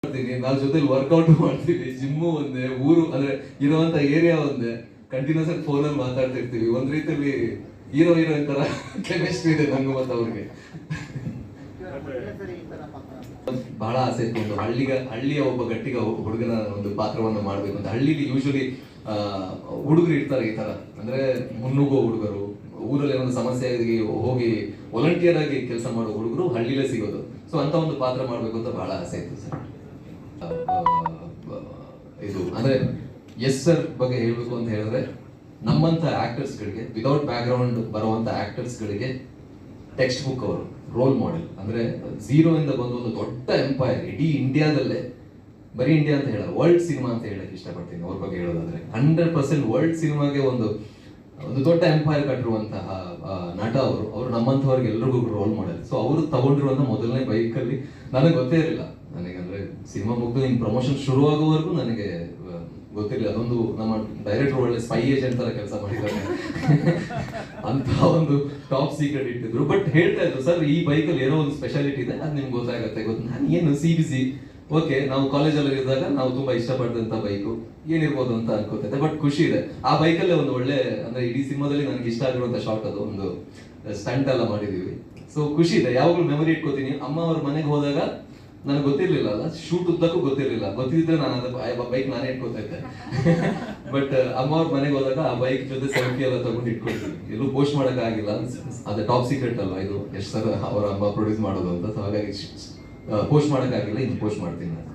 ಮಾಡ್ತೀನಿ, ನಾವ್ ಜೊತೆಲಿ ವರ್ಕೌಟ್ ಮಾಡ್ತೀವಿ, ಜಿಮ್ಮು ಒಂದೇ, ಊರು ಅಂದ್ರೆ ಇರುವಂತ ಏರಿಯಾ ಒಂದೇ, ಕಂಟಿನ್ಯೂಸ್ ಆಗಿ ಫೋನಲ್ಲಿ ಮಾತಾಡ್ತಿರ್ತೀವಿ. ಒಂದ್ ರೀತಿಯಲ್ಲಿ ಹೀರೋ ಹೀರೋಯಿನ್ ತರ ಕೆಮಿಸ್ಟ್ರಿ ಇದೆ ನಂಗೂ ಮತ್ತೆ ಅವ್ರಿಗೆ. ಬಹಳ ಆಸೆ ಇತ್ತು ಒಂದು ಹಳ್ಳಿಯ ಒಬ್ಬ ಗಟ್ಟಿಗ ಹುಡುಗನ ಒಂದು ಪಾತ್ರವನ್ನ ಮಾಡ್ಬೇಕು ಅಂತ. ಹಳ್ಳಿಲಿ ಯೂಶಲಿ ಹುಡುಗರು ಇರ್ತಾರೆ ಈ ತರ, ಅಂದ್ರೆ ಮುನ್ನುಗ್ಗೋ ಹುಡುಗರು, ಊರಲ್ಲಿ ಒಂದು ಸಮಸ್ಯೆ ಹೋಗಿ ವಾಲಂಟಿಯರ್ ಆಗಿ ಕೆಲಸ ಮಾಡೋ ಹುಡುಗರು ಹಳ್ಳಿಲೇ ಸಿಗೋದು. ಸೊ ಅಂತ ಒಂದು ಪಾತ್ರ ಮಾಡ್ಬೇಕು ಅಂತ ಬಹಳ ಆಸೆ ಇತ್ತು ಸರ್. ಇದು ಅಂದ್ರೆ ಎಸ್ ಸರ್ ಬಗ್ಗೆ ಹೇಳ್ಬೇಕು ಅಂತ ಹೇಳಿದ್ರೆ, ನಮ್ಮಂತ ಆಕ್ಟರ್ಸ್ ಗಳಿಗೆ, ವಿದೌಟ್ ಬ್ಯಾಕ್ ಗ್ರೌಂಡ್ ಬರುವಂತ ಆಕ್ಟರ್ಸ್ ಗಳಿಗೆ ಟೆಕ್ಸ್ಟ್ ಬುಕ್ ಅವರು, ರೋಲ್ ಮಾಡೆಲ್. ಅಂದ್ರೆ ಝೀರೋ ಇಂದ ಬಂದು ಒಂದು ದೊಡ್ಡ ಎಂಪೈರ್, ಇಡೀ ಇಂಡಿಯಾದಲ್ಲೇ, ಬರೀ ಇಂಡಿಯಾ ಅಂತ ಹೇಳಲ್ಲ, ವರ್ಲ್ಡ್ ಸಿನಿಮಾ ಅಂತ ಹೇಳಕ್ ಇಷ್ಟಪಡ್ತೀನಿ ಅವ್ರ ಬಗ್ಗೆ ಹೇಳೋದಾದ್ರೆ. 100% ವರ್ಲ್ಡ್ ಸಿನಿಮಾಗೆ ಒಂದು ದೊಡ್ಡ ಎಂಪೈರ್ ಕಟ್ಟಿರುವಂತಹ ನಟ ಅವರು ನಮ್ಮಂಥವ್ರಿಗೆ ಎಲ್ರಿಗೂ ರೋಲ್ ಮಾಡೆಲ್. ಸೊ ಅವರು ತಗೊಂಡಿರುವಂತ ಮೊದಲನೇ ಬೈಕಲ್ಲಿ ನನಗೆ ಗೊತ್ತೇ ಇರಲಿಲ್ಲ, ನನಗೆ ಅಂದ್ರೆ ಸಿನಿಮಾ ಮುಗ್ದು ಇನ್ ಪ್ರಮೋಷನ್ ಶುರು ಆಗೋವರೆಗೂ ನನಗೆ ಗೊತ್ತಿರಲಿಲ್ಲ. ಅದೊಂದು ನಮ್ಮ ಡೈರೆಕ್ಟರ್ ಒಳ್ಳೆ ಸ್ಪೈ ಏಜೆಂಟ್ ತರ ಕೆಲಸ ಮಾಡಿದ್ದಾರೆ ಅಂತ ಒಂದು ಟಾಪ್ ಸೀಕ್ರೆಟ್ ಇಟ್ಟಿದ್ರು. ಬಟ್ ಹೇಳ್ತಾ ಇದ್ರು, ಸರ್ ಈ ಬೈಕಲ್ಲಿ ಏನೋ ಒಂದು ಸ್ಪೆಷಾಲಿಟಿ ಇದೆ, ಅದು ನಿಮ್ಗೆ ಗೊತ್ತಾಗುತ್ತೆ. ನಾನು ಏನು CBC ಓಕೆ, ನಾವು ಕಾಲೇಜಲ್ಲಿ ಇದ್ದಾಗ ನಾವು ತುಂಬಾ ಇಷ್ಟಪಟ್ಟಂತ ಬೈಕು ಏನಿರ್ಬೋದು ಅಂತ ಅನ್ಕೋತಿದ್ದೆ. ಬಟ್ ಖುಷಿ ಇದೆ, ಆ ಬೈಕಲ್ಲೇ ಒಂದು ಒಳ್ಳೆ, ಅಂದ್ರೆ ಇಡೀ ಸಿನಿಮಾದಲ್ಲಿ ನನಗೆ ಇಷ್ಟ ಆಗಿರುವಂತ ಶಾರ್ಟ್, ಅದು ಒಂದು ಸ್ಟಂಟ್ ಎಲ್ಲ ಮಾಡಿದೀವಿ. ಸೊ ಖುಷಿ ಇದೆ, ಯಾವಾಗಲೂ ಮೆಮೊರಿ ಇಟ್ಕೋತೀನಿ. ಅಮ್ಮ ಅವ್ರ ಮನೆಗೆ ಹೋದಾಗ ನನಗೆ ಗೊತ್ತಿರ್ಲಿಲ್ಲ ಅಲ್ಲ, ಶೂಟ್ ಉದ್ದಕ್ಕೂ ಗೊತ್ತಿರ್ಲಿಲ್ಲ. ಗೊತ್ತಿದ್ರೆ ನಾನು ಆ ಬೈಕ್ ನಾನೇ ಇಟ್ಕೋತಾ ಇದ್ದೆ. ಬಟ್ ಅಮ್ಮ ಅವ್ರ ಮನೆಗೆ ಹೋದಾಗ ಆ ಬೈಕ್ ಜೊತೆ ಸೆಲ್ಫಿ ಎಲ್ಲ ತಗೊಂಡು ಇಟ್ಕೊಳ್ತೀನಿ. ಎಲ್ಲೂ ಪೋಸ್ಟ್ ಮಾಡಕ್ ಆಗಿಲ್ಲ, ಅದು ಟಾಪ್ ಸೀಕ್ರೆಟ್ ಅಲ್ವಾ ಇದು, ಎಷ್ಟು ಸರ್ ಅವರ ಅಮ್ಮ ಪ್ರೊಡ್ಯೂಸ್ ಮಾಡೋದು ಅಂತ. ಸೊ ಹಾಗಾಗಿ ಪೋಸ್ಟ್ ಮಾಡಕ್ ಆಗಿಲ್ಲ, ಇನ್ನು ಪೋಸ್ಟ್ ಮಾಡ್ತೀನಿ ನಾನು.